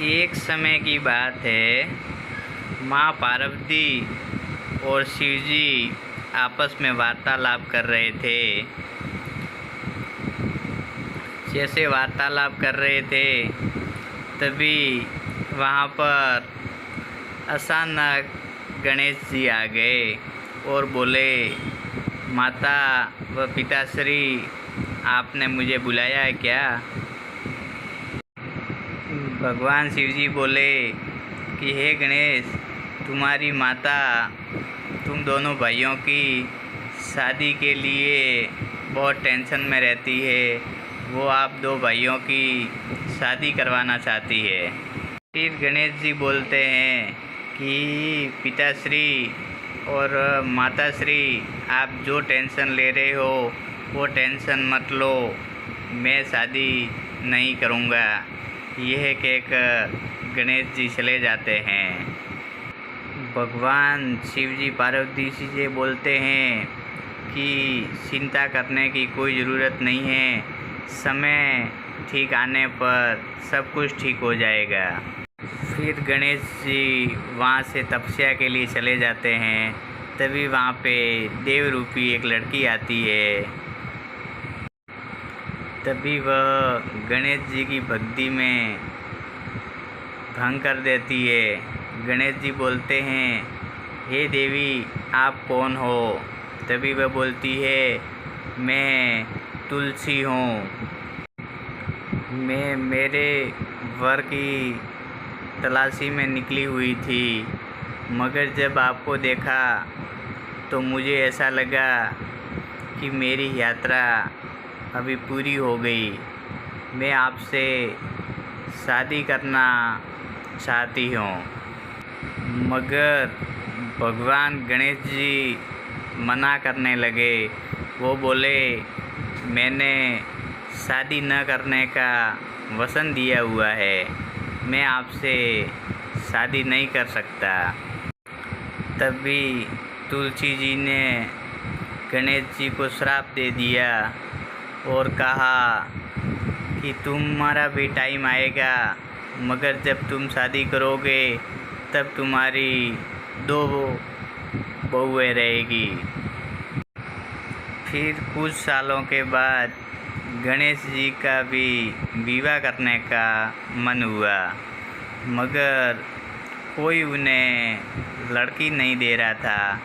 एक समय की बात है, माँ पार्वती और शिव जी आपस में वार्तालाप कर रहे थे। जैसे वार्तालाप कर रहे थे तभी वहाँ पर अचानक गणेश जी आ गए और बोले, माता व पिताश्री, आपने मुझे बुलाया है क्या? भगवान शिव जी बोले कि हे गणेश, तुम्हारी माता तुम दोनों भाइयों की शादी के लिए बहुत टेंशन में रहती है। वो आप दो भाइयों की शादी करवाना चाहती है। फिर गणेश जी बोलते हैं कि पिताश्री और माताश्री, आप जो टेंशन ले रहे हो वो टेंशन मत लो, मैं शादी नहीं करूँगा। यह कहकर गणेश जी चले जाते हैं। भगवान शिव जी पार्वती जी से बोलते हैं कि चिंता करने की कोई ज़रूरत नहीं है, समय ठीक आने पर सब कुछ ठीक हो जाएगा। फिर गणेश जी वहाँ से तपस्या के लिए चले जाते हैं। तभी वहाँ पे देव रूपी एक लड़की आती है। तभी वह गणेश जी की भक्ति में भंग कर देती है। गणेश जी बोलते हैं, हे देवी, आप कौन हो? तभी वह बोलती है, मैं तुलसी हूँ। मैं मेरे वर की तलाशी में निकली हुई थी, मगर जब आपको देखा तो मुझे ऐसा लगा कि मेरी यात्रा अभी पूरी हो गई। मैं आपसे शादी करना चाहती हूँ। मगर भगवान गणेश जी मना करने लगे। वो बोले, मैंने शादी न करने का वचन दिया हुआ है, मैं आपसे शादी नहीं कर सकता। तभी तुलसी जी ने गणेश जी को श्राप दे दिया और कहा कि तुम्हारा भी टाइम आएगा, मगर जब तुम शादी करोगे तब तुम्हारी दो बहुएं रहेगी। फिर कुछ सालों के बाद गणेश जी का भी विवाह करने का मन हुआ, मगर कोई उन्हें लड़की नहीं दे रहा था,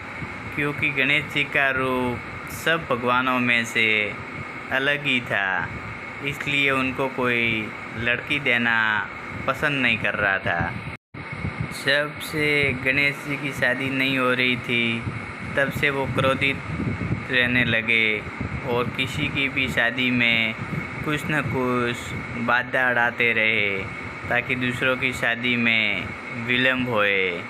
क्योंकि गणेश जी का रूप सब भगवानों में से अलग ही था। इसलिए उनको कोई लड़की देना पसंद नहीं कर रहा था। जब से गणेश जी की शादी नहीं हो रही थी, तब से वो क्रोधित रहने लगे और किसी की भी शादी में कुछ न कुछ बाधा डालते रहे ताकि दूसरों की शादी में विलम्ब होए।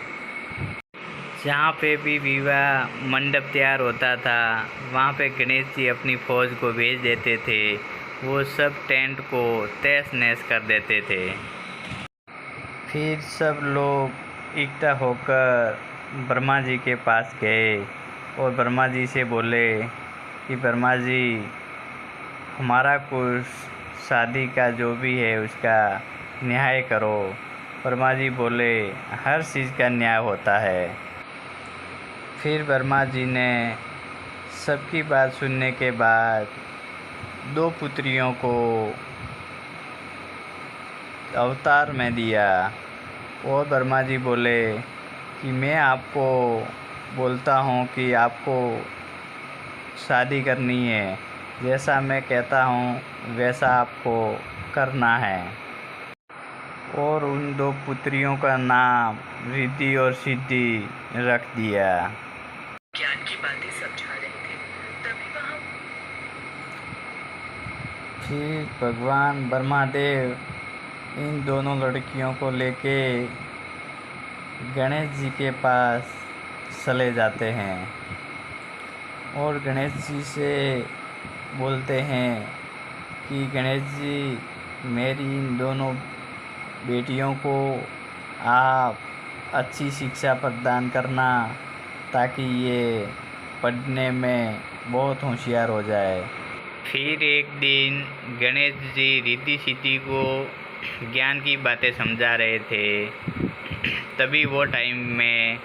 जहाँ पे भी विवाह मंडप तैयार होता था, वहाँ पे गणेश जी अपनी फौज को भेज देते थे। वो सब टेंट को तहस नहस कर देते थे। फिर सब लोग इकट्ठा होकर ब्रह्मा जी के पास गए और ब्रह्मा जी से बोले कि ब्रह्मा जी, हमारा कुछ शादी का जो भी है उसका न्याय करो। ब्रह्मा जी बोले, हर चीज़ का न्याय होता है। फिर ब्रह्मा जी ने सबकी बात सुनने के बाद दो पुत्रियों को अवतार में दिया और ब्रह्मा जी बोले कि मैं आपको बोलता हूँ कि आपको शादी करनी है, जैसा मैं कहता हूँ वैसा आपको करना है। और उन दो पुत्रियों का नाम रिद्धि और सिद्धि रख दिया। ज्ञान की बातें समझा रहे थे, तभी वहाँ फिर भगवान ब्रह्मादेव इन दोनों लड़कियों को लेके गणेश जी के पास चले जाते हैं और गणेश जी से बोलते हैं कि गणेश जी, मेरी इन दोनों बेटियों को आप अच्छी शिक्षा प्रदान करना ताकि ये पढ़ने में बहुत होशियार हो जाए। फिर एक दिन गणेश जी रिद्धि सिद्धि को ज्ञान की बातें समझा रहे थे। तभी वो टाइम में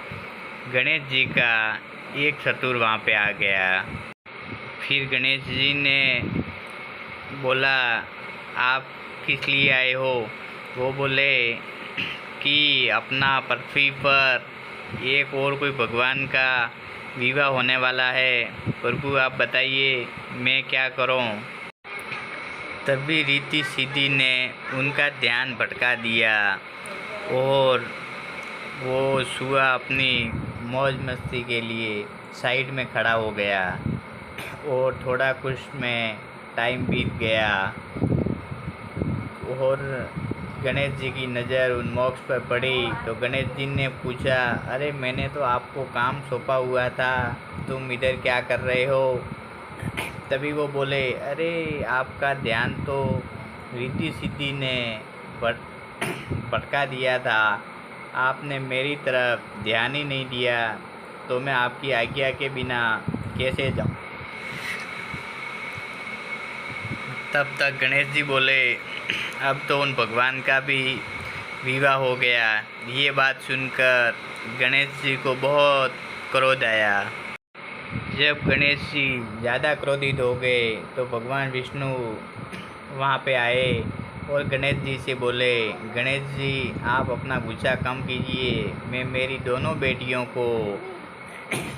गणेश जी का एक चतुर वहाँ पे आ गया। फिर गणेश जी ने बोला, आप किस लिए आए हो? वो बोले कि अपना पृथ्वी पर एक और कोई भगवान का विवाह होने वाला है, प्रभु आप बताइए मैं क्या करूं? तभी रीति सीधी ने उनका ध्यान भटका दिया और वो सुआ अपनी मौज मस्ती के लिए साइड में खड़ा हो गया और थोड़ा कुछ में टाइम बीत गया और गणेश जी की नज़र उन मोक्ष पर पड़ी तो गणेश जी ने पूछा, अरे मैंने तो आपको काम सौंपा हुआ था, तुम इधर क्या कर रहे हो? तभी वो बोले, अरे आपका ध्यान तो रिद्धि सिद्धि ने भटका दिया था, आपने मेरी तरफ ध्यान ही नहीं दिया, तो मैं आपकी आज्ञा के बिना कैसे जाऊँ? तब तक गणेश जी बोले, अब तो उन भगवान का भी विवाह हो गया। ये बात सुनकर गणेश जी को बहुत क्रोध आया। जब गणेश जी ज़्यादा क्रोधित हो गए तो भगवान विष्णु वहाँ पे आए और गणेश जी से बोले, गणेश जी आप अपना गुस्सा कम कीजिए, मैं मेरी दोनों बेटियों को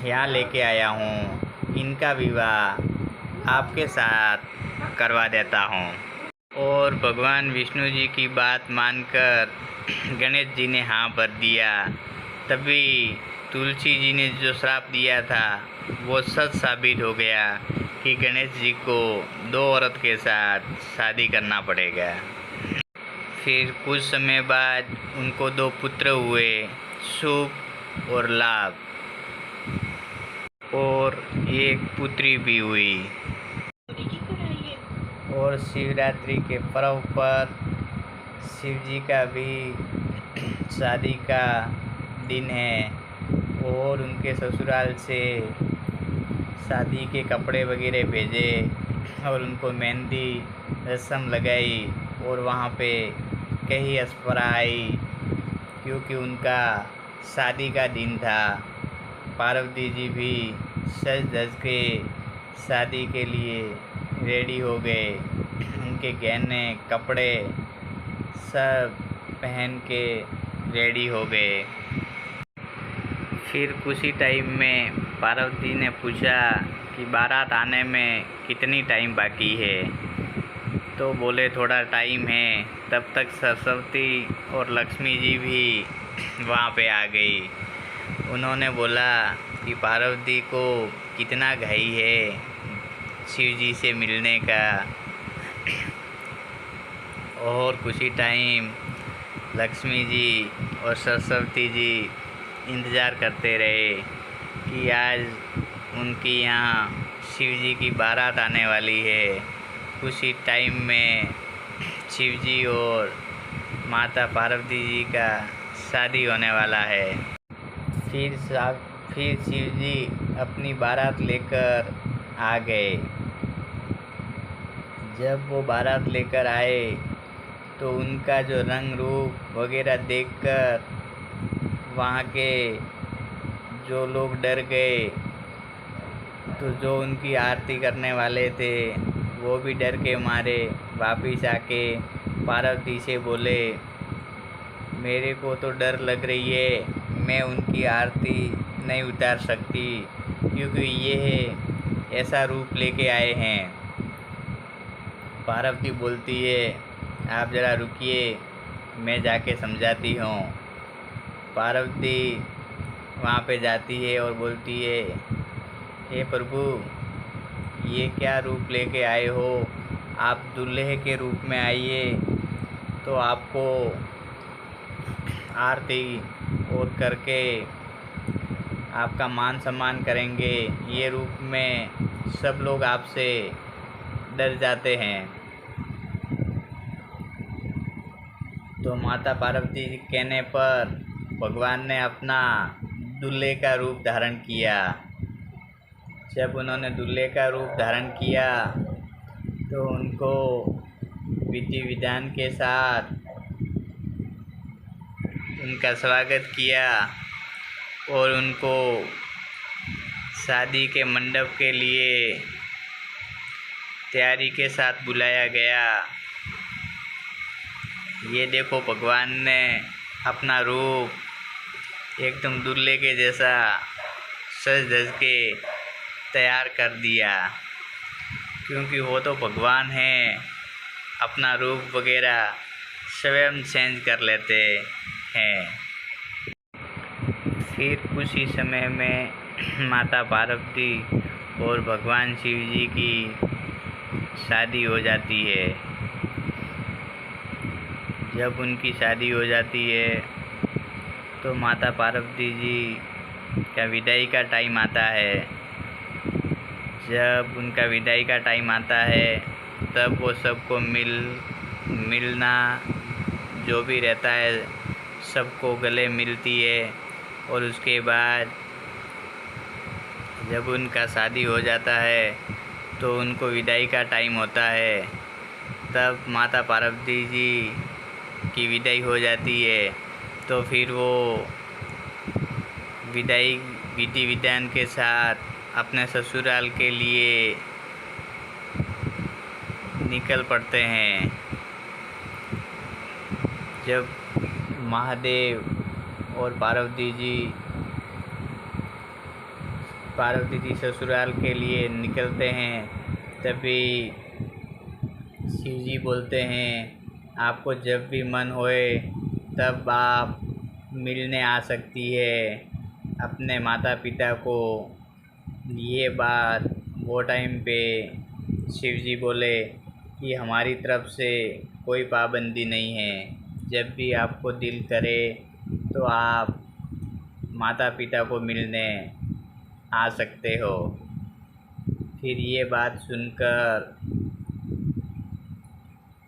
यहाँ लेके आया हूँ, इनका विवाह आपके साथ करवा देता हूँ। और भगवान विष्णु जी की बात मानकर गणेश जी ने हाँ भर दिया। तभी तुलसी जी ने जो श्राप दिया था वो सच साबित हो गया कि गणेश जी को दो औरत के साथ शादी करना पड़ेगा। फिर कुछ समय बाद उनको दो पुत्र हुए, शुभ और लाभ, और एक पुत्री भी हुई। और शिवरात्रि के पर्व पर शिव जी का भी शादी का दिन है और उनके ससुराल से शादी के कपड़े वगैरह भेजे और उनको मेहंदी रस्म लगाई और वहाँ पे कई अस्परा आई क्योंकि उनका शादी का दिन था। पार्वती जी भी सज धज के शादी के लिए रेडी हो गए, उनके गहने कपड़े सब पहन के रेडी हो गए। फिर कुछ ही टाइम में पार्वती ने पूछा कि बारात आने में कितनी टाइम बाकी है? तो बोले थोड़ा टाइम है। तब तक सरस्वती और लक्ष्मी जी भी वहाँ पे आ गई। उन्होंने बोला कि पार्वती को कितना घाई है शिव जी से मिलने का। और कुछ ही टाइम लक्ष्मी जी और सरस्वती जी इंतज़ार करते रहे कि आज उनकी यहाँ शिव जी की बारात आने वाली है। कुछ ही टाइम में शिव जी और माता पार्वती जी का शादी होने वाला है। फिर शिव जी अपनी बारात लेकर आ गए। जब वो बारात लेकर आए तो उनका जो रंग रूप वगैरह देखकर वहाँ के जो लोग डर गए, तो जो उनकी आरती करने वाले थे वो भी डर के मारे वापिस आके पार्वती से बोले, मेरे को तो डर लग रही है, मैं उनकी आरती नहीं उतार सकती क्योंकि ये ऐसा रूप लेके आए हैं। पार्वती बोलती है, आप ज़रा रुकिए, मैं जाके समझाती हूँ। पार्वती वहाँ पे जाती है और बोलती है, हे प्रभु ये क्या रूप लेके आए हो? आप दूल्हे के रूप में आइए तो आपको आरती और करके आपका मान सम्मान करेंगे। ये रूप में सब लोग आपसे डर जाते हैं। तो माता पार्वती के कहने पर भगवान ने अपना दूल्हे का रूप धारण किया। जब उन्होंने दूल्हे का रूप धारण किया तो उनको विधि विधान के साथ उनका स्वागत किया और उनको शादी के मंडप के लिए तैयारी के साथ बुलाया गया। ये देखो भगवान ने अपना रूप एकदम दूल्हे के जैसा सज धज के तैयार कर दिया, क्योंकि वो तो भगवान हैं, अपना रूप वगैरह स्वयं चेंज कर लेते हैं। फिर कुछ ही समय में माता पार्वती और भगवान शिव जी की शादी हो जाती है। जब उनकी शादी हो जाती है तो माता पार्वती जी का विदाई का टाइम आता है। जब उनका विदाई का टाइम आता है तब वो सबको मिलना जो भी रहता है सबको गले मिलती है। और उसके बाद जब उनका शादी हो जाता है तो उनको विदाई का टाइम होता है। तब माता पार्वती जी की विदाई हो जाती है तो फिर वो विदाई विधि विधान के साथ अपने ससुराल के लिए निकल पड़ते हैं। जब महादेव और पार्वती जी ससुराल के लिए निकलते हैं तभी शिव जी बोलते हैं, आपको जब भी मन होए तब आप मिलने आ सकती है अपने माता पिता को। ये बात वो टाइम पे शिव जी बोले कि हमारी तरफ से कोई पाबंदी नहीं है, जब भी आपको दिल करे तो आप माता पिता को मिलने आ सकते हो। फिर ये बात सुनकर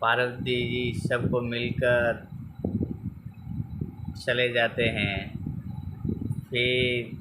पार्वती जी सबको मिलकर चले जाते हैं। फिर